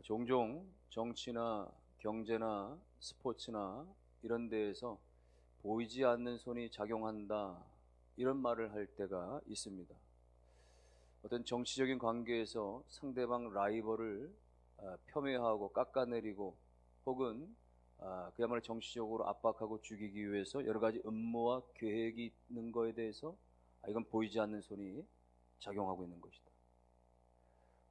종종 정치나 경제나 스포츠나 이런 데에서 보이지 않는 손이 작용한다, 이런 말을 할 때가 있습니다. 어떤 정치적인 관계에서 상대방 라이벌을 폄훼하고 깎아내리고, 혹은 그야말로 정치적으로 압박하고 죽이기 위해서 여러 가지 음모와 계획이 있는 것에 대해서 이건 보이지 않는 손이 작용하고 있는 것이다.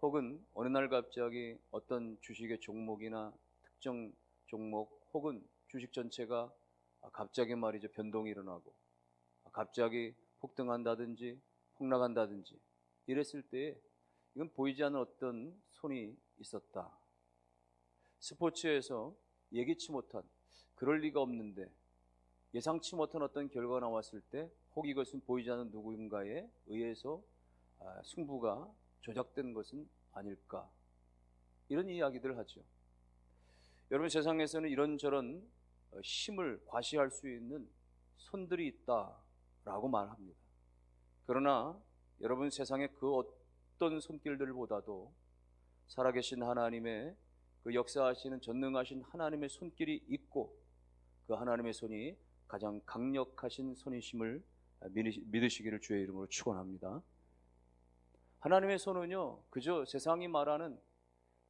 혹은 어느 날 갑자기 어떤 주식의 종목이나 특정 종목 혹은 주식 전체가 갑자기 말이죠, 변동이 일어나고 갑자기 폭등한다든지 폭락한다든지 이랬을 때 이건 보이지 않는 어떤 손이 있었다. 스포츠에서 예기치 못한, 그럴 리가 없는데 예상치 못한 어떤 결과가 나왔을 때 혹 이것은 보이지 않는 누군가에 의해서 승부가 조작된 것은 아닐까, 이런 이야기들을 하죠. 여러분, 세상에서는 이런저런 힘을 과시할 수 있는 손들이 있다라고 말합니다. 그러나 여러분, 세상의 그 어떤 손길들보다도 살아계신 하나님의 그 역사하시는 전능하신 하나님의 손길이 있고, 그 하나님의 손이 가장 강력하신 손이심을 믿으시기를 주의 이름으로 축원합니다. 하나님의 손은요, 그저 세상이 말하는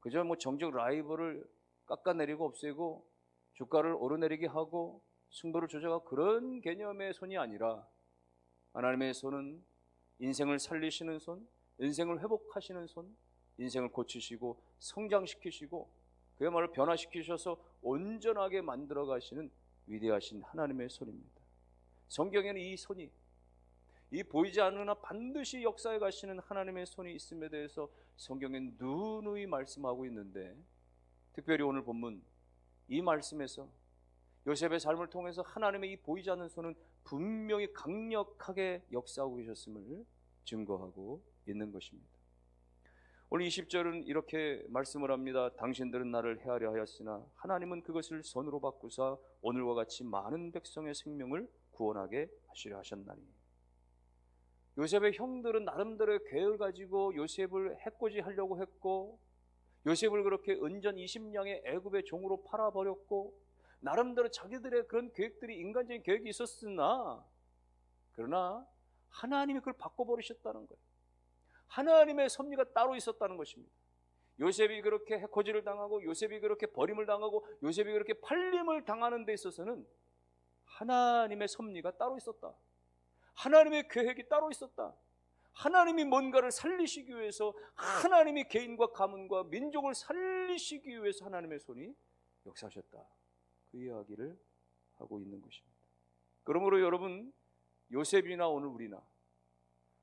그저 정적 라이벌을 깎아내리고 없애고 주가를 오르내리게 하고 승부를 조작하고 그런 개념의 손이 아니라, 하나님의 손은 인생을 살리시는 손, 인생을 회복하시는 손, 인생을 고치시고 성장시키시고 그야말로 변화시키셔서 온전하게 만들어 가시는 위대하신 하나님의 손입니다. 성경에는 이 손이, 이 보이지 않으나 반드시 역사에 가시는 하나님의 손이 있음에 대해서 성경엔 누누이 말씀하고 있는데, 특별히 오늘 본문 이 말씀에서 요셉의 삶을 통해서 하나님의 이 보이지 않는 손은 분명히 강력하게 역사하고 계셨음을 증거하고 있는 것입니다. 오늘 20절은 이렇게 말씀을 합니다. 당신들은 나를 헤아려 하였으나 하나님은 그것을 선으로 바꾸사 오늘과 같이 많은 백성의 생명을 구원하게 하시려 하셨나니. 요셉의 형들은 나름대로의 계획을 가지고 요셉을 해코지 하려고 했고, 요셉을 그렇게 은전 20냥의 애굽의 종으로 팔아버렸고, 나름대로 자기들의 그런 계획들이, 인간적인 계획이 있었으나, 그러나 하나님이 그걸 바꿔버리셨다는 거예요. 하나님의 섭리가 따로 있었다는 것입니다. 요셉이 그렇게 해코지를 당하고, 요셉이 그렇게 버림을 당하고, 요셉이 그렇게 팔림을 당하는 데 있어서는 하나님의 섭리가 따로 있었다. 하나님의 계획이 따로 있었다. 하나님이 뭔가를 살리시기 위해서, 하나님이 개인과 가문과 민족을 살리시기 위해서 하나님의 손이 역사하셨다. 그 이야기를 하고 있는 것입니다. 그러므로 여러분, 요셉이나 오늘 우리나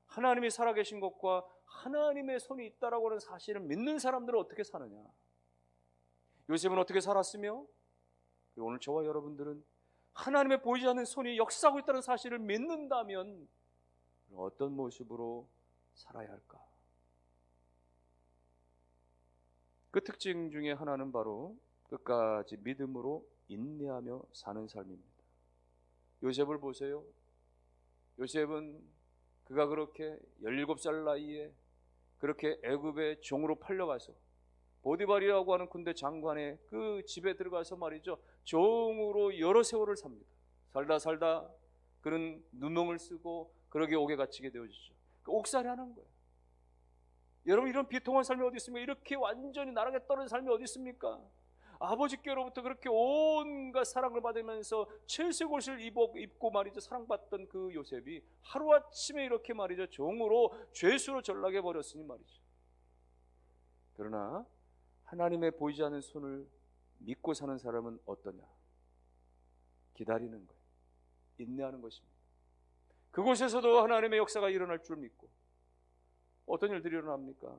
하나님이 살아계신 것과 하나님의 손이 있다라고 하는 사실을 믿는 사람들은 어떻게 사느냐? 요셉은 어떻게 살았으며, 그리고 오늘 저와 여러분들은 하나님의 보이지 않는 손이 역사하고 있다는 사실을 믿는다면 어떤 모습으로 살아야 할까? 그 특징 중에 하나는 바로 끝까지 믿음으로 인내하며 사는 삶입니다. 요셉을 보세요. 요셉은 그가 그렇게 17살 나이에 그렇게 애굽의 종으로 팔려가서 보디발이라고 하는 군대 장관의 그 집에 들어가서 말이죠, 종으로 여러 세월을 삽니다. 살다 그는 누명을 쓰고 그러게 옥에 갇히게 되어지죠. 그 옥살이 하는 거예요. 여러분, 이런 비통한 삶이 어디 있습니까? 이렇게 완전히 나락에 떨어진 삶이 어디 있습니까? 아버지께로부터 그렇게 온갖 사랑을 받으면서 채색 옷을 입고 말이죠, 사랑받던 그 요셉이 하루아침에 이렇게 말이죠, 종으로 죄수로 전락해 버렸으니 말이죠. 그러나 하나님의 보이지 않는 손을 믿고 사는 사람은 어떠냐? 기다리는 거예요. 인내하는 것입니다. 그곳에서도 하나님의 역사가 일어날 줄 믿고. 어떤 일들이 일어납니까?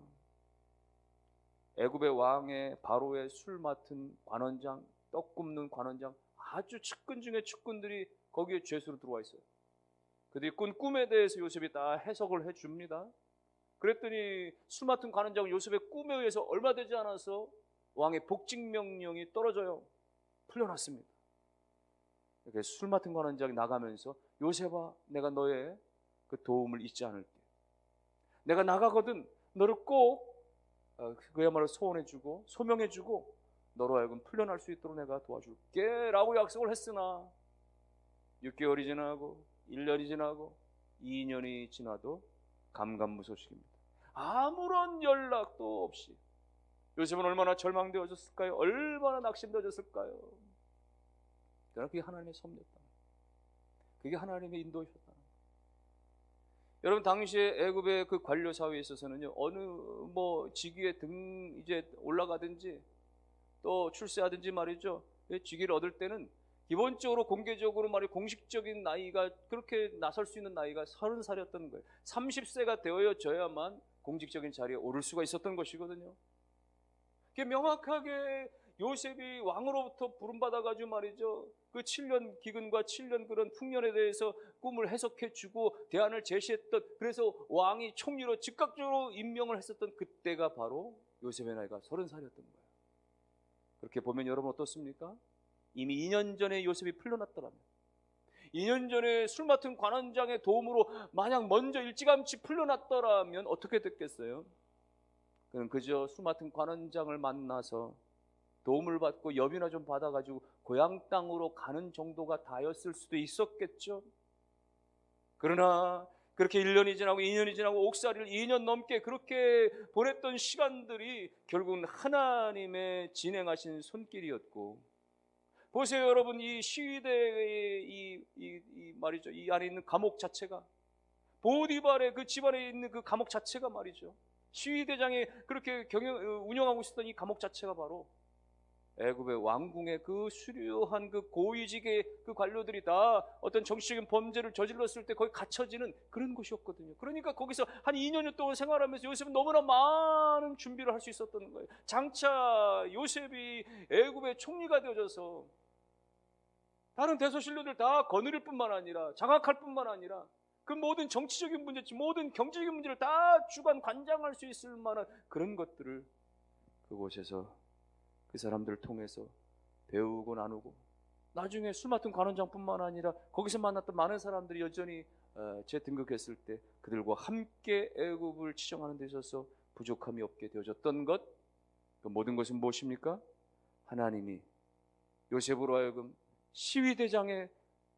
애굽의 왕의 바로의 술 맡은 관원장, 떡 굽는 관원장, 아주 측근 중에 측근들이 거기에 죄수로 들어와 있어요. 그들이 꾼 꿈에 대해서 요셉이 다 해석을 해줍니다. 그랬더니 술 맡은 관원장은 요셉의 꿈에 의해서 얼마 되지 않아서 왕의 복직 명령이 떨어져요. 풀려났습니다. 이렇게 술 맡은 관원장이 나가면서, 요셉아, 내가 너의 그 도움을 잊지 않을게. 내가 나가거든 너를 꼭 그야말로 소원해주고 소명해주고 너로 하여금 풀려날 수 있도록 내가 도와줄게 라고 약속을 했으나 6개월이 지나고 1년이 지나고 2년이 지나도 감감무소식입니다. 아무런 연락도 없이 요셉은 얼마나 절망되어졌을까요? 얼마나 낙심되어졌을까요? 그러나 그게 하나님의 섭리였다. 그게 하나님의 인도였다. 여러분, 당시에 애굽의 그 관료 사회에 있어서는요, 어느 직위에 이제 올라가든지 또 출세하든지 말이죠, 직위를 얻을 때는 기본적으로 공개적으로 공식적인 나이가, 그렇게 나설 수 있는 나이가 30살이었던 거예요. 30세가 되어져야만 공식적인 자리에 오를 수가 있었던 것이거든요. 그게 명확하게 요셉이 왕으로부터 부름받아가지고 말이죠, 그 7년 기근과 7년 그런 풍년에 대해서 꿈을 해석해주고 대안을 제시했던, 그래서 왕이 총리로 즉각적으로 임명을 했었던 그때가 바로 요셉의 나이가 30살이었던 거예요. 그렇게 보면 여러분 어떻습니까? 이미 2년 전에 요셉이 풀려났더라면, 2년 전에 술 맡은 관원장의 도움으로 만약 먼저 일찌감치 풀려났더라면 어떻게 됐겠어요? 그는 그저 술 맡은 관원장을 만나서 도움을 받고 여비나 좀 받아가지고 고향 땅으로 가는 정도가 다였을 수도 있었겠죠. 그러나 그렇게 1년이 지나고 2년이 지나고 옥살이를 2년 넘게 그렇게 보냈던 시간들이 결국은 하나님의 진행하신 손길이었고, 보세요 여러분, 이 시위대의 말이죠, 이 안에 있는 감옥 자체가, 보디발의 그 집안에 있는 그 감옥 자체가 말이죠, 시위대장이 그렇게 운영하고 있었던 이 감옥 자체가 바로 애굽의 왕궁의 그 수려한 그 고위직의 그 관료들이 다 어떤 정치적인 범죄를 저질렀을 때 거기 갇혀지는 그런 곳이었거든요. 그러니까 거기서 한 2년 동안 생활하면서 요셉은 너무나 많은 준비를 할 수 있었던 거예요. 장차 요셉이 애굽의 총리가 되어져서 다른 대소신료들 다 거느릴 뿐만 아니라 장악할 뿐만 아니라 그 모든 정치적인 문제, 모든 경제적인 문제를 다 주관 관장할 수 있을 만한 그런 것들을 그곳에서 그 사람들을 통해서 배우고 나누고, 나중에 술 맡은 관원장뿐만 아니라 거기서 만났던 많은 사람들이 여전히 재등극했을 때 그들과 함께 애굽을 치정하는 데 있어서 부족함이 없게 되어졌던 것, 그 모든 것은 무엇입니까? 하나님이 요셉으로 하여금 시위대장의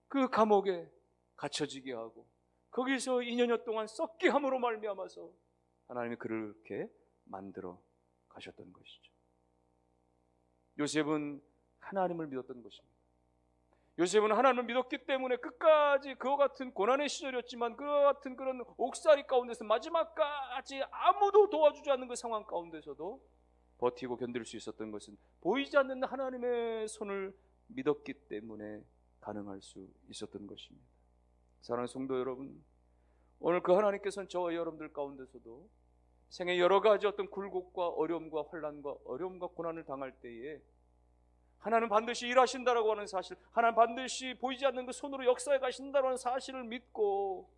그 감옥에 갇혀지게 하고 거기서 2년여 동안 썩게 함으로 말미암아서 하나님이 그를 그렇게 만들어 가셨던 것이죠. 요셉은 하나님을 믿었던 것입니다. 요셉은 하나님을 믿었기 때문에 끝까지 그와 같은 고난의 시절이었지만, 그와 같은 그런 옥살이 가운데서 마지막까지 아무도 도와주지 않는 그 상황 가운데서도 버티고 견딜 수 있었던 것은 보이지 않는 하나님의 손을 믿었기 때문에 가능할 수 있었던 것입니다. 사랑하는 성도 여러분, 오늘 그 하나님께서는 저와 여러분들 가운데서도 생애 여러 가지 어떤 굴곡과 어려움과 환난과 어려움과 고난을 당할 때에 하나님 반드시 일하신다라고 하는 사실, 하나님 반드시 보이지 않는 그 손으로 역사해 가신다라고 하는 사실을 믿고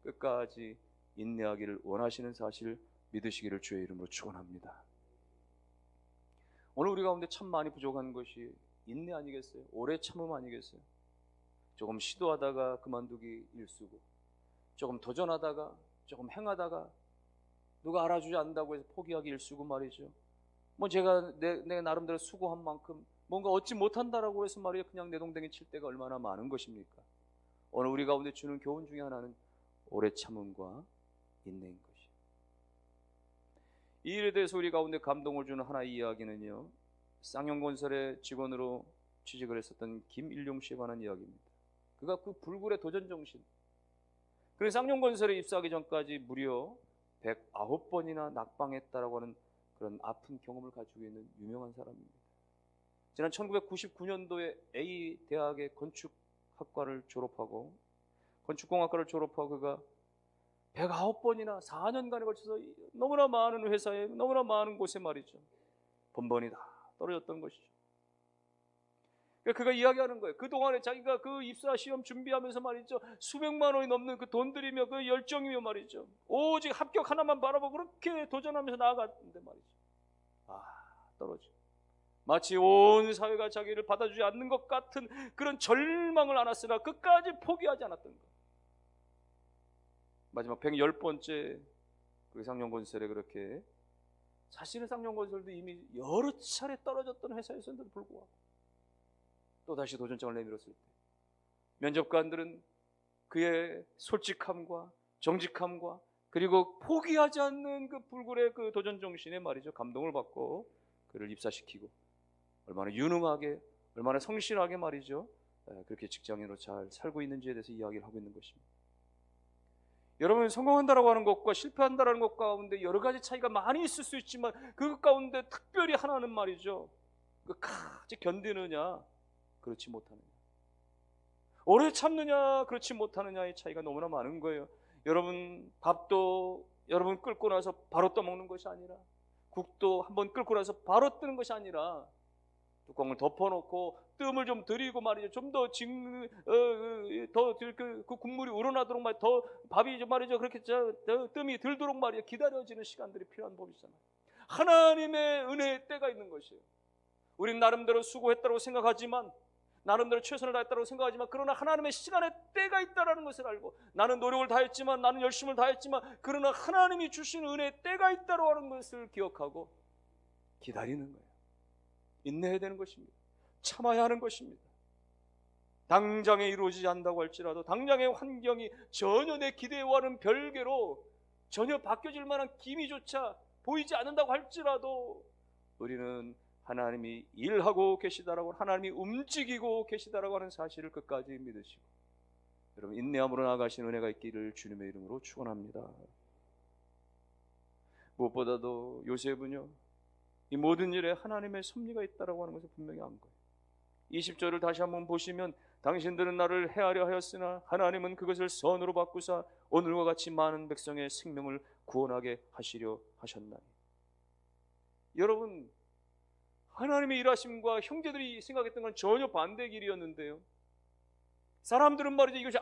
끝까지 인내하기를 원하시는 사실 믿으시기를 주의 이름으로 축원합니다. 오늘 우리 가운데 참 많이 부족한 것이 인내 아니겠어요? 오래 참음 아니겠어요? 조금 시도하다가 그만두기 일쑤고, 조금 도전하다가 조금 행하다가 누가 알아주지 않는다고 해서 포기하기 일쑤고 말이죠. 제가 내 나름대로 수고한 만큼 뭔가 얻지 못한다라고 해서 말이에요, 그냥 내동댕이 칠 때가 얼마나 많은 것입니까? 오늘 우리 가운데 주는 교훈 중에 하나는 오래 참음과 인내인 것이에요. 이 일에 대해서 우리 가운데 감동을 주는 하나의 이야기는요, 쌍용건설의 직원으로 취직을 했었던 김일용 씨에 관한 이야기입니다. 그가 그 불굴의 도전 정신, 그래서 쌍용건설에 입사하기 전까지 무려 109번이나 낙방했다라고 하는 그런 아픈 경험을 가지고 있는 유명한 사람입니다. 지난 1999년도에 A 대학의 건축학과를 졸업하고 건축공학과를 졸업하고 그가 109번이나 4년간에 걸쳐서 너무나 많은 회사에, 너무나 많은 곳에 말이죠, 번번이 다 떨어졌던 것이죠. 그가 이야기하는 거예요. 그동안에 자기가 그 입사 시험 준비하면서 말이죠, 수백만 원이 넘는 그 돈 들이며 그 열정이며 말이죠, 오직 합격 하나만 바라보고 그렇게 도전하면서 나아갔는데 말이죠, 떨어져. 마치 온 사회가 자기를 받아주지 않는 것 같은 그런 절망을 안았으나 끝까지 포기하지 않았던 것. 마지막 110번째 그 쌍용건설에 그렇게 자신의 쌍용건설도 이미 여러 차례 떨어졌던 회사였는데도 불구하고 또다시 도전장을 내밀었을 때 면접관들은 그의 솔직함과 정직함과 그리고 포기하지 않는 그 불굴의 그 도전 정신에 말이죠, 감동을 받고 그를 입사시키고 얼마나 유능하게, 얼마나 성실하게 말이죠, 그렇게 직장인으로 잘 살고 있는지에 대해서 이야기를 하고 있는 것입니다. 여러분, 성공한다라고 하는 것과 실패한다라는 것 가운데 여러 가지 차이가 많이 있을 수 있지만 그 가운데 특별히 하나는 말이죠, 끝까지 견디느냐 그렇지 못하느냐, 오래 참느냐 그렇지 못하느냐의 차이가 너무나 많은 거예요. 여러분, 밥도 여러분 끓고 나서 바로 떠먹는 것이 아니라, 국도 한번 끓고 나서 바로 뜨는 것이 아니라 뚜껑을 덮어놓고 뜸을 좀 들이고 말이죠, 좀 더 그 국물이 우러나도록 말이죠, 더 밥이 좀 말이죠, 그렇게 뜸이 들도록 말이죠, 기다려지는 시간들이 필요한 법이잖아요. 하나님의 은혜의 때가 있는 것이에요. 우린 나름대로 수고했다고 생각하지만, 나름대로 최선을 다했다고 생각하지만, 그러나 하나님의 시간의 때가 있다는 것을 알고, 나는 노력을 다했지만, 나는 열심을 다했지만, 그러나 하나님이 주신 은혜의 때가 있다고 하는 것을 기억하고 기다리는 거예요. 인내해야 되는 것입니다. 참아야 하는 것입니다. 당장에 이루어지지 않는다고 할지라도, 당장의 환경이 전혀 내 기대와는 별개로 전혀 바뀌어질 만한 기미조차 보이지 않는다고 할지라도 우리는 하나님이 일하고 계시다라고, 하나님이 움직이고 계시다라고 하는 사실을 끝까지 믿으시고, 여러분, 인내함으로 나아가신 은혜가 있기를 주님의 이름으로 축원합니다. 무엇보다도 요셉은요, 이 모든 일에 하나님의 섭리가 있다라고 하는 것을 분명히 안 거예요. 20절을 다시 한번 보시면, 당신들은 나를 해하려 하였으나 하나님은 그것을 선으로 바꾸사 오늘과 같이 많은 백성의 생명을 구원하게 하시려 하셨나니. 여러분, 하나님의 일하심과 형제들이 생각했던 건 전혀 반대 길이었는데요, 사람들은 말이죠, 이것이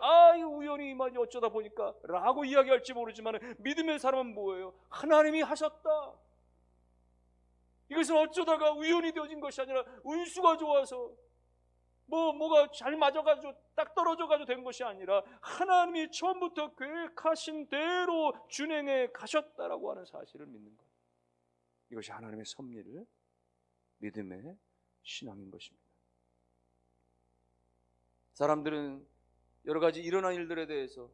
우연히 말이죠, 어쩌다 보니까 라고 이야기할지 모르지만, 믿음의 사람은 뭐예요? 하나님이 하셨다. 이것은 어쩌다가 우연히 되어진 것이 아니라 운수가 좋아서 뭐가 잘 맞아가지고 딱 떨어져가지고 된 것이 아니라 하나님이 처음부터 계획하신 대로 준행해 가셨다라고 하는 사실을 믿는 것, 이것이 하나님의 섭리를 믿음의 신앙인 것입니다. 사람들은 여러 가지 일어난 일들에 대해서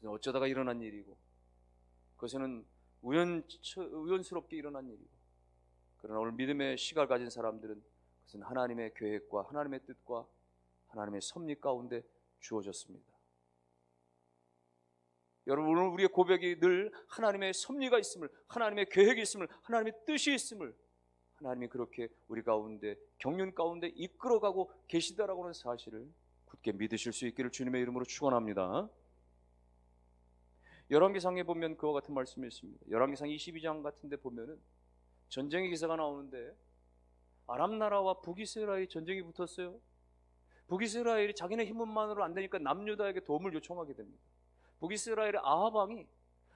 어쩌다가 일어난 일이고, 그것은 우연스럽게 일어난 일이고, 그러나 오늘 믿음의 시각을 가진 사람들은 그것은 하나님의 계획과 하나님의 뜻과 하나님의 섭리 가운데 주어졌습니다. 여러분, 오늘 우리의 고백이 늘 하나님의 섭리가 있음을, 하나님의 계획이 있음을, 하나님의 뜻이 있음을, 하나님이 그렇게 우리 가운데 경륜 가운데 이끌어가고 계시다라고 하는 사실을 굳게 믿으실 수 있기를 주님의 이름으로 축원합니다. 열왕기상에 보면 그와 같은 말씀이 있습니다. 열왕기상 22장 같은 데 보면은 전쟁의 기사가 나오는데, 아람 나라와 북이스라엘이 전쟁이 붙었어요. 북이스라엘이 자기네 힘만으로 안 되니까 남유다에게 도움을 요청하게 됩니다. 북이스라엘의 아합 왕이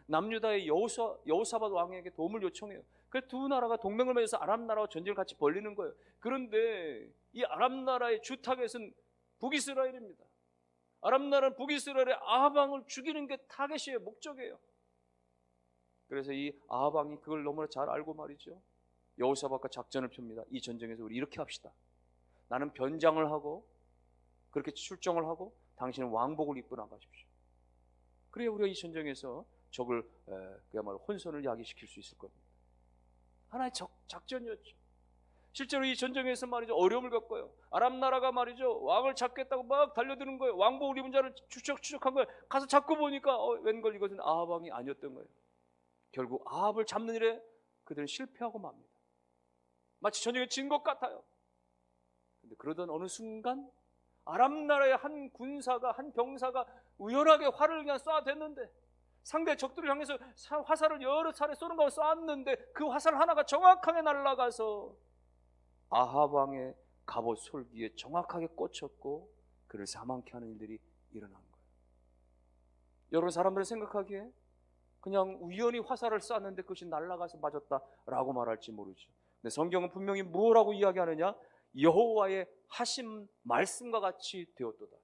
남유다의 여호사밧 왕에게 도움을 요청해요. 그래서 두 나라가 동맹을 맺어서 아람 나라와 전쟁을 같이 벌리는 거예요. 그런데 이 아람 나라의 주 타겟은 북이스라엘입니다. 아람 나라는 북이스라엘의 아합 왕을 죽이는 게 타겟이에요, 목적이에요. 그래서 이 아합 왕이 그걸 너무나 잘 알고 말이죠, 여호사밧과 작전을 펴니다. 이 전쟁에서 우리 이렇게 합시다. 나는 변장을 하고 그렇게 출정을 하고 당신은 왕복을 입고 나가십시오. 그래야 우리가 이 전쟁에서 적을 그야말로 혼선을 야기시킬 수 있을 겁니다. 하나의 작전이었죠. 실제로 이 전쟁에서 말이죠, 어려움을 겪어요. 아람 나라가 말이죠, 왕을 잡겠다고 막 달려드는 거예요. 왕복을 입은 자를 추적한 거예요. 가서 잡고 보니까 웬걸 이것은 아합 왕이 아니었던 거예요. 결국 아합을 잡는 일에 그들은 실패하고 맙니다. 마치 전쟁에 진 것 같아요. 근데 그러던 어느 순간 아람 나라의 한 군사가, 한 병사가 우연하게 활을 그냥 쏴댔는데, 상대 적들을 향해서 화살을 여러 차례 쏘는 걸 쐈는데 그 화살 하나가 정확하게 날아가서 아합 왕의 갑옷 솔기에 정확하게 꽂혔고 그를 사망케 하는 일들이 일어난 거예요. 여러분, 사람들이 생각하기에 그냥 우연히 화살을 쐈는데 그것이 날아가서 맞았다라고 말할지 모르죠. 근데 성경은 분명히 뭐라고 이야기하느냐? 여호와의 하신 말씀과 같이 되었도다.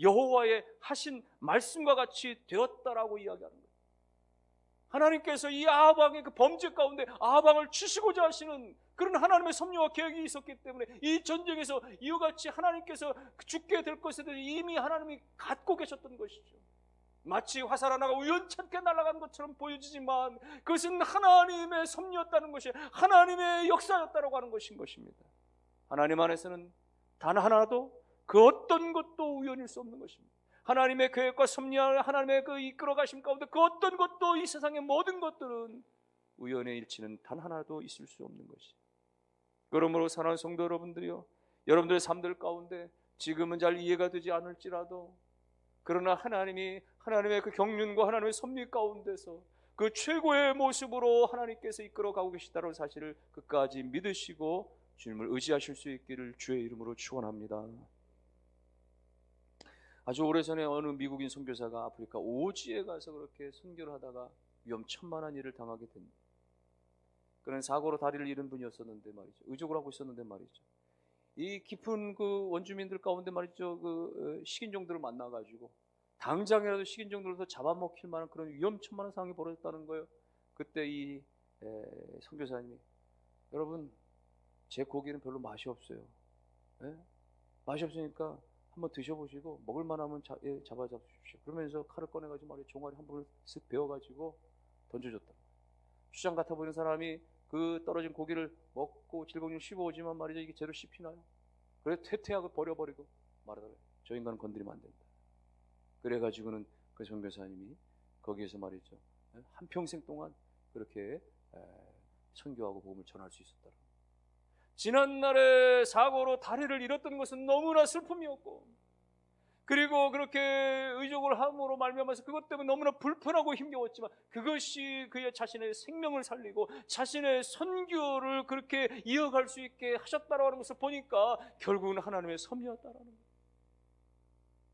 여호와의 하신 말씀과 같이 되었다라고 이야기하는 거예요. 하나님께서 이 아합왕의 그 범죄 가운데 아합왕을 치시고자 하시는 그런 하나님의 섭리와 계획이 있었기 때문에 이 전쟁에서 이와 같이 하나님께서 죽게 될 것에 대해서 이미 하나님이 갖고 계셨던 것이죠. 마치 화살 하나가 우연찮게 날아간 것처럼 보여지지만 그것은 하나님의 섭리였다는 것이 하나님의 역사였다고 하는 것인 것입니다. 하나님 안에서는 단 하나도 그 어떤 것도 우연일 수 없는 것입니다. 하나님의 계획과 섭리와 하나님의 그 이끌어 가심 가운데 그 어떤 것도 이 세상의 모든 것들은 우연의 일치는 단 하나도 있을 수 없는 것이. 그러므로 사랑하는 성도 여러분들이요, 여러분들의 삶들 가운데 지금은 잘 이해가 되지 않을지라도 그러나 하나님의 그 경륜과 하나님의 섭리 가운데서 그 최고의 모습으로 하나님께서 이끌어 가고 계시다는 사실을 끝까지 믿으시고 주님을 의지하실 수 있기를 주의 이름으로 축원합니다. 아주 오래전에 어느 미국인 선교사가 아프리카 오지에 가서 그렇게 선교를 하다가 위험천만한 일을 당하게 됩니다. 그는 사고로 다리를 잃은 분이었었는데 말이죠. 의족을 하고 있었는데 말이죠. 이 깊은 그 원주민들 가운데 말이죠. 그 식인종들을 만나가지고 당장이라도 식인종들을 잡아먹힐 만한 그런 위험천만한 상황이 벌어졌다는 거예요. 그때 이 선교사님이 여러분 제 고기는 별로 맛이 없어요. 예? 맛이 없으니까 한번 드셔보시고 먹을 만하면 잡아주십시오. 그러면서 칼을 꺼내가지고 말이죠. 종아리 한 부분을 쓱 베어가지고 던져줬다. 추장 같아 보이는 사람이 그 떨어진 고기를 먹고 질병을 씹어오지만 말이죠. 이게 제대로 씹히나요? 그래서 퇴퇴하고 버려버리고 말하더래요. 저 인간은 건드리면 안 된다. 그래가지고는 그 선교사님이 거기에서 말이죠. 한평생 동안 그렇게 선교하고 복음을 전할 수 있었다. 지난날에 사고로 다리를 잃었던 것은 너무나 슬픔이었고 그리고 그렇게 의족을 함으로 말미암아서 그것 때문에 너무나 불편하고 힘겨웠지만 그것이 그의 자신의 생명을 살리고 자신의 선교를 그렇게 이어갈 수 있게 하셨다라고 하는 것을 보니까 결국은 하나님의 섭리였다라는 거예요.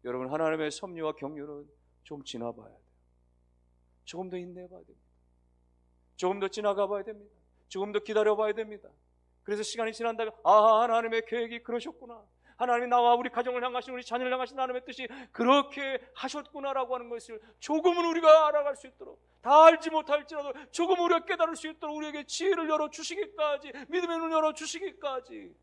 여러분 하나님의 섭리와 경륜은 좀 지나봐야 돼요. 조금 더 인내해봐야 됩니다. 조금 더 지나가봐야 됩니다. 조금 더 기다려봐야 됩니다. 그래서 시간이 지난 다음에 하나님의 계획이 그러셨구나. 하나님이 나와 우리 가정을 향하신 우리 자녀를 향하신 하나님의 뜻이 그렇게 하셨구나라고 하는 것을 조금은 우리가 알아갈 수 있도록 다 알지 못할지라도 조금 우리가 깨달을 수 있도록 우리에게 지혜를 열어주시기까지 믿음의 눈을 열어주시기까지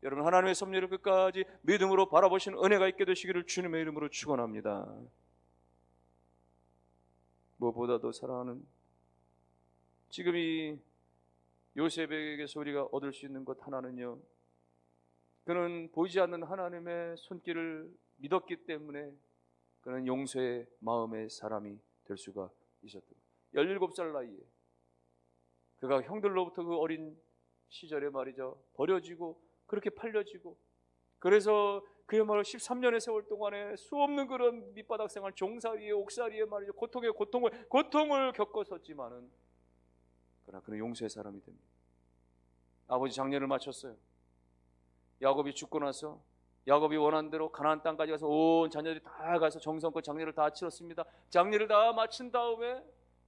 여러분 하나님의 섭리를 끝까지 믿음으로 바라보시는 은혜가 있게 되시기를 주님의 이름으로 축원합니다. 무엇보다도 사랑하는 지금 이 요셉에게서 우리가 얻을 수 있는 것 하나는요, 그는 보이지 않는 하나님의 손길을 믿었기 때문에 그는 용서의 마음의 사람이 될 수가 있었던 거예요. 17살 나이에 그가 형들로부터 그 어린 시절에 말이죠 버려지고 그렇게 팔려지고 그래서 그야말로 13년의 세월 동안에 수없는 그런 밑바닥 생활 종살이에 옥살이에 말이죠 고통을 겪었었지만은 그러나 그는 용서의 사람이 됩니다. 아버지 장례를 마쳤어요. 야곱이 죽고 나서 야곱이 원한 대로 가나안 땅까지 가서 온 자녀들이 다 가서 정성껏 장례를 다 치렀습니다. 장례를 다 마친 다음에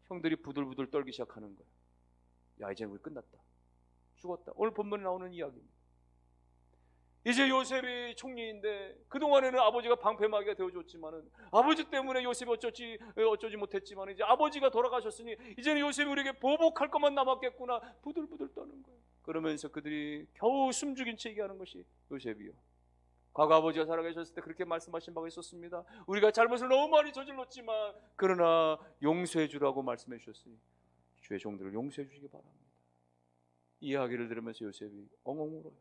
형들이 부들부들 떨기 시작하는 거예요. 야 이제 우리 끝났다. 죽었다. 오늘 본문에 나오는 이야기입니다. 이제 요셉이 총리인데 그동안에는 아버지가 방패막이가 되어줬지만은 아버지 때문에 요셉이 어쩌지 못했지만 이제 아버지가 돌아가셨으니 이제는 요셉이 우리에게 보복할 것만 남았겠구나 부들부들 떠는 거예요. 그러면서 그들이 겨우 숨죽인 채 얘기하는 것이 요셉이요. 과거 아버지가 살아계셨을 때 그렇게 말씀하신 바가 있었습니다. 우리가 잘못을 너무 많이 저질렀지만 그러나 용서해 주라고 말씀해 주셨으니 주의 종들을 용서해 주시기 바랍니다. 이 이야기를 들으면서 요셉이 엉엉 울어요.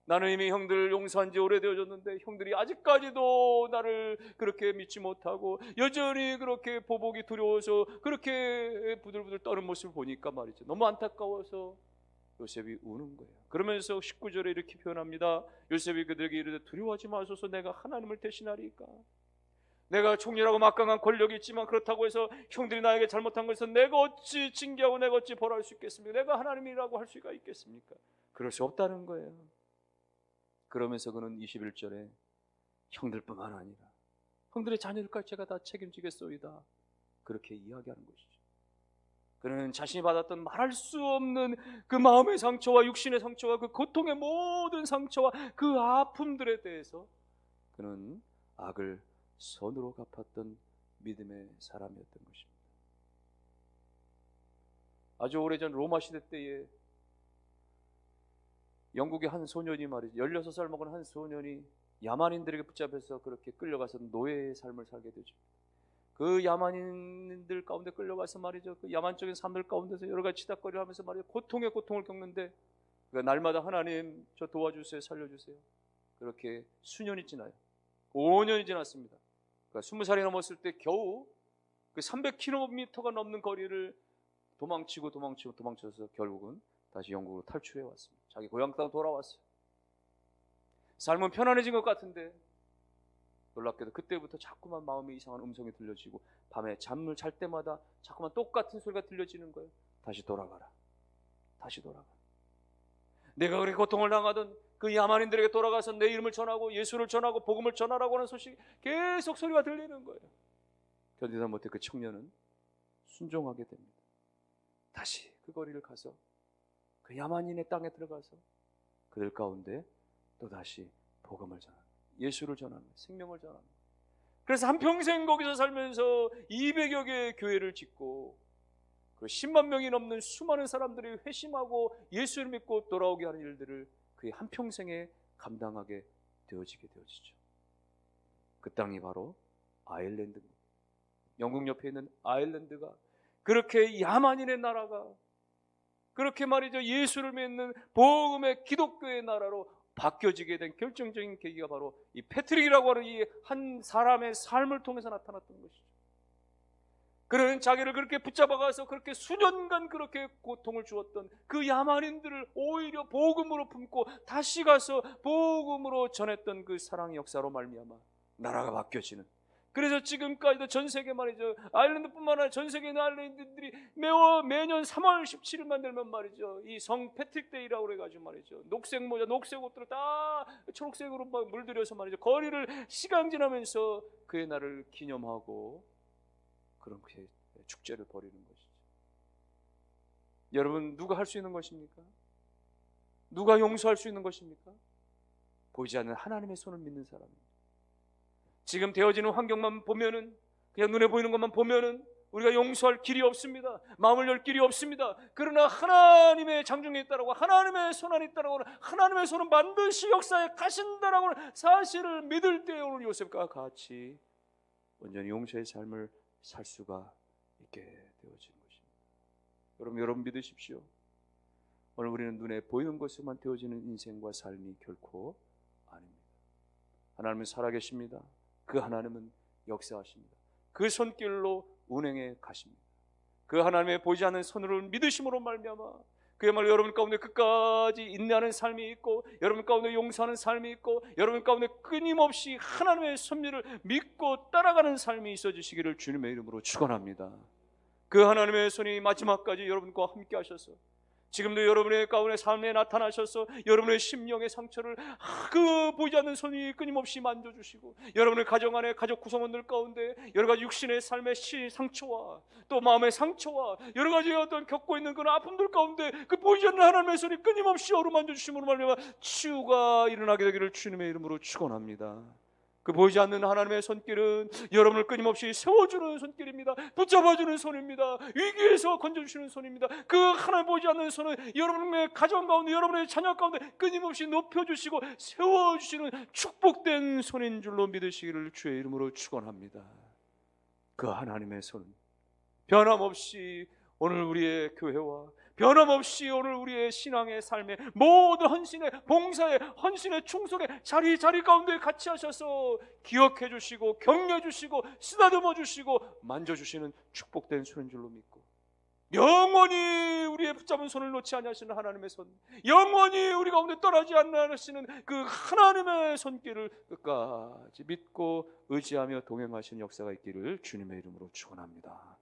나는 이미 형들을 용서한 지 오래되어졌는데 형들이 아직까지도 나를 그렇게 믿지 못하고 여전히 그렇게 보복이 두려워서 그렇게 부들부들 떠는 모습을 보니까 말이죠. 너무 안타까워서 요셉이 우는 거예요. 그러면서 19절에 이렇게 표현합니다. 요셉이 그들에게 이르되 두려워하지 마소서 내가 하나님을 대신하리이까. 내가 총리라고 막강한 권력이 있지만 그렇다고 해서 형들이 나에게 잘못한 것에서 내가 어찌 징계하고 내가 어찌 벌할 수 있겠습니까? 내가 하나님이라고 할 수가 있겠습니까? 그럴 수 없다는 거예요. 그러면서 그는 21절에 형들뿐만 아니라 형들의 자녀들까지 제가 다 책임지겠소이다 그렇게 이야기하는 것이죠. 그는 자신이 받았던 말할 수 없는 그 마음의 상처와 육신의 상처와 그 고통의 모든 상처와 그 아픔들에 대해서 그는 악을 선으로 갚았던 믿음의 사람이었던 것입니다. 아주 오래전 로마 시대 때에 영국의 한 소년이 말이죠, 16살 먹은 한 소년이 야만인들에게 붙잡혀서 그렇게 끌려가서 노예의 삶을 살게 되죠. 그 야만인들 가운데 끌려가서 말이죠, 그 야만적인 사람들 가운데서 여러 가지 치닫거리를 하면서 말이죠, 고통에 고통을 겪는데, 그러니까 날마다 하나님 저 도와주세요, 살려주세요. 그렇게 수년이 지나요. 5년이 지났습니다. 그러니까 20살이 넘었을 때 겨우 그 300km가 넘는 거리를 도망쳐서 결국은 다시 영국으로 탈출해 왔습니다. 자기 고향 땅 돌아왔어요. 삶은 편안해진 것 같은데 놀랍게도 그때부터 자꾸만 마음에 이상한 음성이 들려지고, 밤에 잠을 잘 때마다 자꾸만 똑같은 소리가 들려지는 거예요. 다시 돌아가라, 다시 돌아가라. 내가 그렇게 고통을 당하던 그 야만인들에게 돌아가서 내 이름을 전하고 예수를 전하고 복음을 전하라고 하는 소식이 계속 소리가 들리는 거예요. 견디다 못해 그 청년은 순종하게 됩니다. 다시 그 거리를 가서 그 야만인의 땅에 들어가서 그들 가운데 또다시 복음을 전하는, 예수를 전하는, 생명을 전하는. 그래서 한평생 거기서 살면서 200여 개의 교회를 짓고 그 10만 명이 넘는 수많은 사람들이 회심하고 예수를 믿고 돌아오게 하는 일들을 그의 한평생에 감당하게 되어지죠. 그 땅이 바로 아일랜드입니다. 영국 옆에 있는 아일랜드가 그렇게 야만인의 나라가 그렇게 말이죠, 예수를 믿는 복음의 기독교의 나라로 바뀌어지게 된 결정적인 계기가 바로 이 패트릭이라고 하는 이 한 사람의 삶을 통해서 나타났던 것이죠. 그는 자기를 그렇게 붙잡아가서 그렇게 수년간 그렇게 고통을 주었던 그 야만인들을 오히려 복음으로 품고 다시 가서 복음으로 전했던 그 사랑의 역사로 말미암아 나라가 바뀌어지는, 그래서 지금까지도 전 세계 말이죠, 아일랜드뿐만 아니라 전 세계 있는 아일랜드들이 매년 3월 17일만 되면 말이죠, 이 성 패트릭 데이라고 그래가지고 말이죠, 녹색 모자, 녹색 옷들을 다 초록색으로 물들여서 말이죠, 거리를 시간 지나면서 그의 날을 기념하고 그런 축제를 벌이는 것이죠. 여러분, 누가 할 수 있는 것입니까? 누가 용서할 수 있는 것입니까? 보이지 않는 하나님의 손을 믿는 사람입니다. 지금 되어지는 환경만 보면은, 그냥 눈에 보이는 것만 보면은 우리가 용서할 길이 없습니다. 마음을 열 길이 없습니다. 그러나 하나님의 장중에 있다라고, 하나님의 손 안에 있다라고, 하나님의 손은 반드시 역사에 가신다라고 하는 사실을 믿을 때 오늘 요셉과 같이 온전히 용서의 삶을 살 수가 있게 되어지는 것입니다. 여러분 믿으십시오. 오늘 우리는 눈에 보이는 것으로만 되어지는 인생과 삶이 결코 아닙니다. 하나님은 살아계십니다. 그 하나님은 역사하십니다. 그 손길로 운행해 가십니다. 그 하나님의 보이지 않는 손으로 믿으심으로 말미암아 그야말로 여러분 가운데 끝까지 인내하는 삶이 있고, 여러분 가운데 용서하는 삶이 있고, 여러분 가운데 끊임없이 하나님의 섭리를 믿고 따라가는 삶이 있어지시기를 주님의 이름으로 축원합니다. 그 하나님의 손이 마지막까지 여러분과 함께 하셔서 지금도 여러분의 가운데 삶에 나타나셔서 여러분의 심령의 상처를 그 보이지 않는 손이 끊임없이 만져주시고, 여러분의 가정 안에 가족 구성원들 가운데 여러 가지 육신의 삶의 상처와 또 마음의 상처와 여러 가지 어떤 겪고 있는 그런 아픔들 가운데 그 보이지 않는 하나님의 손이 끊임없이 어루만져 주심으로 말미암아 치유가 일어나게 되기를 주님의 이름으로 축원합니다. 그 보이지 않는 하나님의 손길은 여러분을 끊임없이 세워주는 손길입니다. 붙잡아주는 손입니다. 위기에서 건져주시는 손입니다. 그 하나님 보이지 않는 손은 여러분의 가정 가운데, 여러분의 자녀 가운데 끊임없이 높여주시고 세워주시는 축복된 손인 줄로 믿으시기를 주의 이름으로 축원합니다. 그 하나님의 손은 변함없이 오늘 우리의 교회와 변함없이 오늘 우리의 신앙의 삶에 모든 헌신의 봉사에 헌신의 충성에 자리 가운데 같이 하셔서 기억해 주시고 격려해 주시고 쓰다듬어 주시고 만져 주시는 축복된 손인 줄로 믿고, 영원히 우리의 붙잡은 손을 놓지 아니하시는 하나님의 손, 영원히 우리 가운데 떠나지 않으시는 그 하나님의 손길을 끝까지 믿고 의지하며 동행하시는 역사가 있기를 주님의 이름으로 축원합니다.